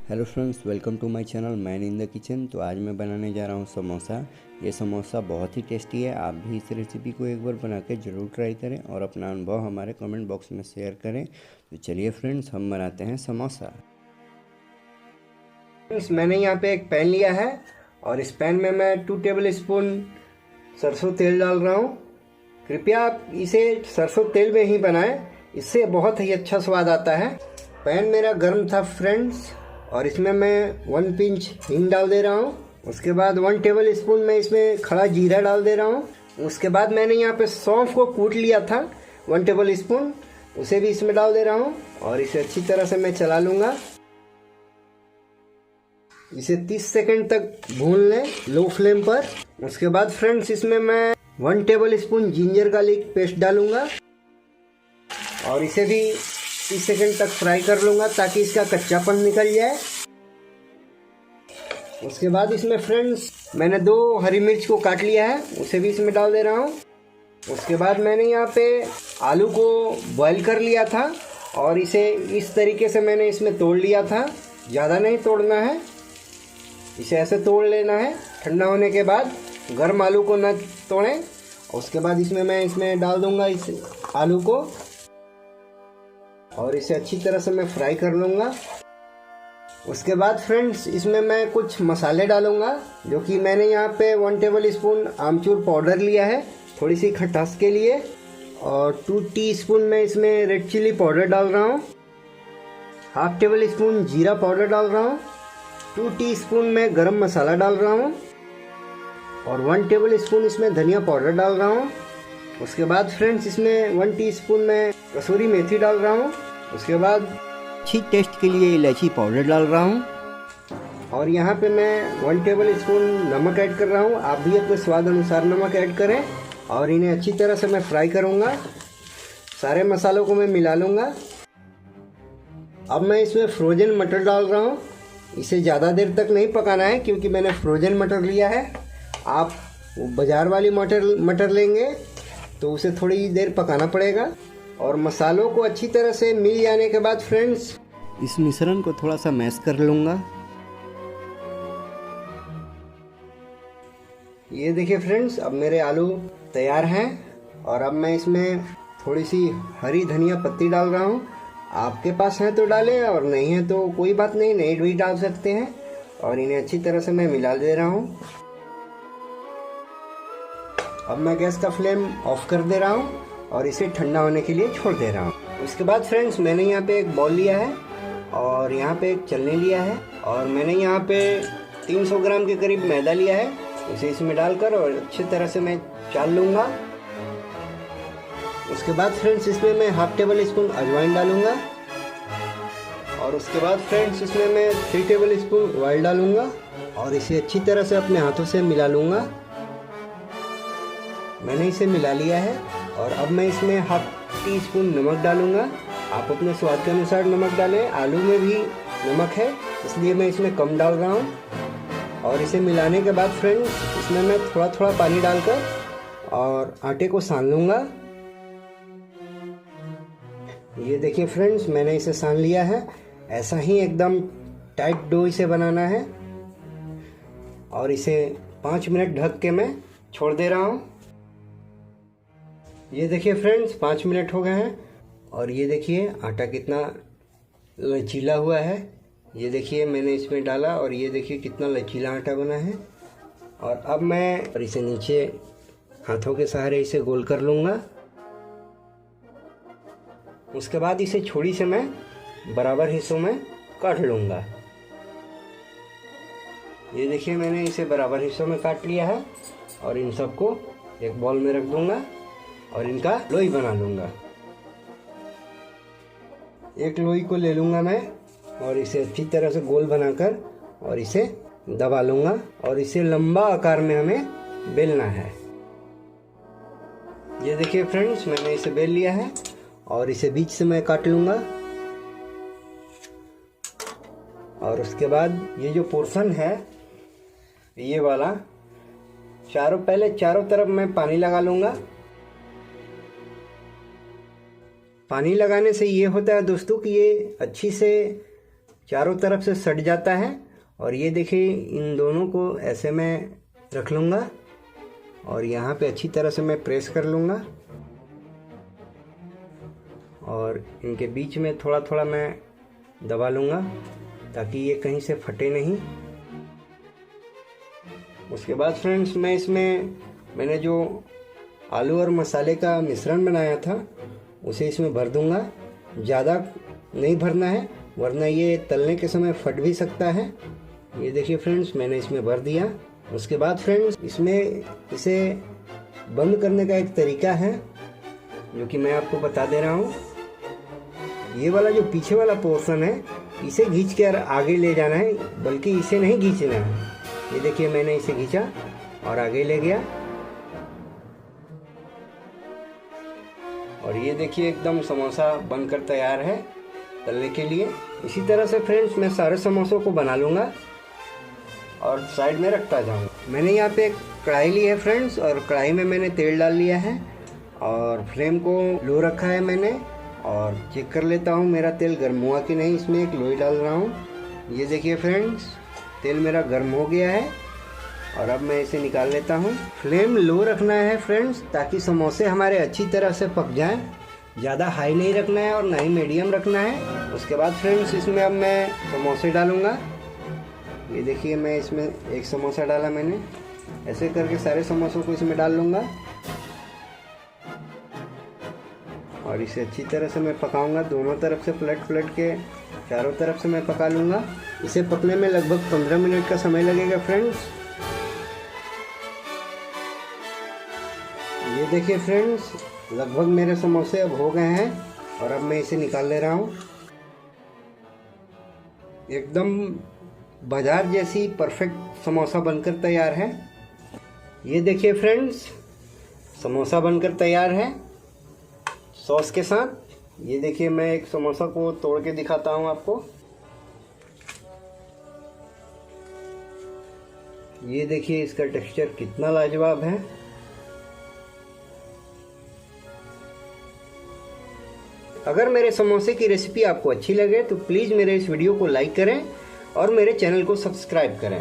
Hello friends, welcome to my channel Man in the Kitchen. तो आज मैं बनाने जा रहा हूँ समोसा। ये समोसा बहुत ही टेस्टी है। आप भी इस रेसिपी को एक बार बना के ज़रूर ट्राई करें और अपना अनुभव हमारे कमेंट बॉक्स में शेयर करें। तो चलिए फ्रेंड्स, हम बनाते हैं समोसा। फ्रेंड्स, मैंने यहाँ पे एक पैन लिया है और इस पैन में मैं 2 टेबल स्पून सरसों तेल डाल रहा हूँ। कृपया आप इसे सरसों तेल में ही बनाएं, इससे बहुत ही अच्छा स्वाद आता है। पैन मेरा गर्म था फ्रेंड्स, और इसमें मैं 1 पिंच हींग डाल दे रहा हूँ। उसके बाद 1 टेबल स्पून मैं इसमें खड़ा जीरा डाल दे रहा हूँ। उसके बाद मैंने यहाँ पे सौंफ को कूट लिया था 1 टेबल स्पून, उसे भी इसमें डाल दे रहा हूँ और इसे अच्छी तरह से मैं चला लूँगा। इसे 30 सेकंड तक भून लें लो फ्लेम पर। उसके बाद फ्रेंड्स, इसमें मैं 1 table spoon ginger garlic paste डालूंगा और इसे भी 30 सेकंड तक फ्राई कर लूँगा ताकि इसका कच्चापन निकल जाए। उसके बाद इसमें फ्रेंड्स मैंने 2 हरी मिर्च को काट लिया है, उसे भी इसमें डाल दे रहा हूँ। उसके बाद मैंने यहाँ पे आलू को बॉईल कर लिया था और इसे इस तरीके से मैंने इसमें तोड़ लिया था। ज़्यादा नहीं तोड़ना है, इसे ऐसे तोड़ लेना है। ठंडा होने के बाद गर्म आलू को न तोड़ें। उसके बाद इसमें डाल दूंगा इस आलू को और इसे अच्छी तरह से मैं फ्राई कर लूँगा। उसके बाद फ्रेंड्स, इसमें मैं कुछ मसाले डालूँगा, जो कि मैंने यहाँ पे 1 टेबल स्पून आमचूर पाउडर लिया है थोड़ी सी खटास के लिए, और 2 टीस्पून मैं इसमें रेड चिली पाउडर डाल रहा हूँ। 1/2 टेबल स्पून जीरा पाउडर डाल रहा हूँ। 2 टीस्पून मैं गरम मसाला डाल रहा हूँ और 1 टेबल स्पून इसमें धनिया पाउडर डाल रहा हूँ। उसके बाद फ्रेंड्स, इसमें 1 टीस्पून मैं कसूरी मेथी डाल रहा हूँ। उसके बाद अच्छी टेस्ट के लिए इलायची पाउडर डाल रहा हूँ और यहाँ पे मैं 1 टेबल स्पून नमक ऐड कर रहा हूँ। आप भी अपने स्वाद अनुसार नमक ऐड करें और इन्हें अच्छी तरह से मैं फ्राई करूँगा। सारे मसालों को मैं मिला लूँगा। अब मैं इसमें फ्रोजन मटर डाल रहा हूँ। इसे ज़्यादा देर तक नहीं पकाना है क्योंकि मैंने फ्रोजन मटर लिया है। आप बाज़ार वाली मटर लेंगे तो उसे थोड़ी देर पकाना पड़ेगा। और मसालों को अच्छी तरह से मिल जाने के बाद फ्रेंड्स, इस मिश्रण को थोड़ा सा मैश कर लूँगा। ये देखिए फ्रेंड्स, अब मेरे आलू तैयार हैं और अब मैं इसमें थोड़ी सी हरी धनिया पत्ती डाल रहा हूँ। आपके पास है तो डालें और नहीं है तो कोई बात नहीं, नहीं भी डाल सकते हैं। और इन्हें अच्छी तरह से मैं मिला दे रहा हूँ। अब मैं गैस का फ्लेम ऑफ कर दे रहा हूँ और इसे ठंडा होने के लिए छोड़ दे रहा हूँ। उसके बाद फ्रेंड्स, मैंने यहाँ पे एक बॉल लिया है और यहाँ पे एक चलनी लिया है और मैंने यहाँ पे 300 ग्राम के करीब मैदा लिया है। उसे इसमें डालकर और अच्छी तरह से मैं चाल लूँगा। उसके बाद फ्रेंड्स, इसमें मैं 1/2 टेबल स्पून अजवाइन डालूंगा और उसके बाद फ्रेंड्स, इसमें मैं 3 टेबल स्पून ऑयल डालूंगा और इसे अच्छी तरह से अपने हाथों से मिला लूँगा। मैंने इसे मिला लिया है और अब मैं इसमें 1/2 टीस्पून नमक डालूंगा। आप अपने स्वाद के अनुसार नमक डालें। आलू में भी नमक है, इसलिए मैं इसमें कम डाल रहा हूँ। और इसे मिलाने के बाद फ्रेंड्स, इसमें मैं थोड़ा थोड़ा पानी डालकर और आटे को सान लूँगा। ये देखिए फ्रेंड्स, मैंने इसे सान लिया है। ऐसा ही एकदम टाइट डो इसे बनाना है और इसे 5 मिनट ढक के मैं छोड़ दे रहा हूँ। ये देखिए फ्रेंड्स, 5 मिनट हो गए हैं और ये देखिए आटा कितना लचीला हुआ है। ये देखिए मैंने इसमें डाला और ये देखिए कितना लचीला आटा बना है। और अब मैं इसे नीचे हाथों के सहारे इसे गोल कर लूँगा। उसके बाद इसे छुरी से मैं बराबर हिस्सों में काट लूँगा। ये देखिए मैंने इसे बराबर हिस्सों में काट लिया है और इन सबको एक बॉल में रख दूँगा और इनका लोई बना लूँगा। एक लोई को ले लूँगा मैं और इसे अच्छी तरह से गोल बनाकर और इसे दबा लूँगा और इसे लंबा आकार में हमें बेलना है। ये देखिए फ्रेंड्स, मैंने इसे बेल लिया है और इसे बीच से मैं काट लूँगा। और उसके बाद ये जो पोर्शन है, ये वाला पहले चारों तरफ मैं पानी लगा लूँगा। पानी लगाने से ये होता है दोस्तों कि ये अच्छी से चारों तरफ से सट जाता है। और ये देखिए इन दोनों को ऐसे मैं रख लूँगा और यहाँ पे अच्छी तरह से मैं प्रेस कर लूँगा और इनके बीच में थोड़ा थोड़ा मैं दबा लूँगा ताकि ये कहीं से फटे नहीं। उसके बाद फ्रेंड्स मैंने जो आलू और मसाले का मिश्रण बनाया था उसे इसमें भर दूँगा। ज़्यादा नहीं भरना है वरना ये तलने के समय फट भी सकता है। ये देखिए फ्रेंड्स मैंने इसमें भर दिया। उसके बाद फ्रेंड्स इसे बंद करने का एक तरीका है जो कि मैं आपको बता दे रहा हूँ। ये वाला जो पीछे वाला पोर्शन है इसे खींच कर आगे ले जाना है, बल्कि इसे नहीं खींचना है। ये देखिए मैंने इसे खींचा और आगे ले गया और ये देखिए एकदम समोसा बनकर तैयार है तलने के लिए। इसी तरह से फ्रेंड्स मैं सारे समोसों को बना लूँगा और साइड में रखता जाऊँगा। मैंने यहाँ पे एक कढ़ाई ली है फ्रेंड्स और कढ़ाई में मैंने तेल डाल लिया है और फ्लेम को लो रखा है मैंने और चेक कर लेता हूँ मेरा तेल गर्म हुआ कि नहीं। इसमें एक लोई डाल रहा हूँ। ये देखिए फ्रेंड्स तेल मेरा गर्म हो गया है और अब मैं इसे निकाल लेता हूँ। फ्लेम लो रखना है फ्रेंड्स ताकि समोसे हमारे अच्छी तरह से पक जाएं। ज़्यादा हाई नहीं रखना है और ना ही मीडियम रखना है। उसके बाद फ्रेंड्स इसमें अब मैं समोसे डालूँगा। ये देखिए मैं इसमें एक समोसा डाला मैंने। ऐसे करके सारे समोसों को इसमें डाल लूँगा और इसे अच्छी तरह से मैं पकाऊंगा। दोनों तरफ से पलट के चारों तरफ से मैं पका लूँगा। इसे पकने में लगभग 15 मिनट का समय लगेगा फ्रेंड्स। ये देखिए फ्रेंड्स लगभग मेरे समोसे अब हो गए हैं और अब मैं इसे निकाल ले रहा हूँ। एकदम बाजार जैसी परफेक्ट समोसा बनकर तैयार है। ये देखिए फ्रेंड्स समोसा बनकर तैयार है सॉस के साथ। ये देखिए मैं एक समोसा को तोड़ के दिखाता हूँ आपको। ये देखिए इसका टेक्सचर कितना लाजवाब है। अगर मेरे समोसे की रेसिपी आपको अच्छी लगे तो प्लीज़ मेरे इस वीडियो को लाइक करें और मेरे चैनल को सब्सक्राइब करें।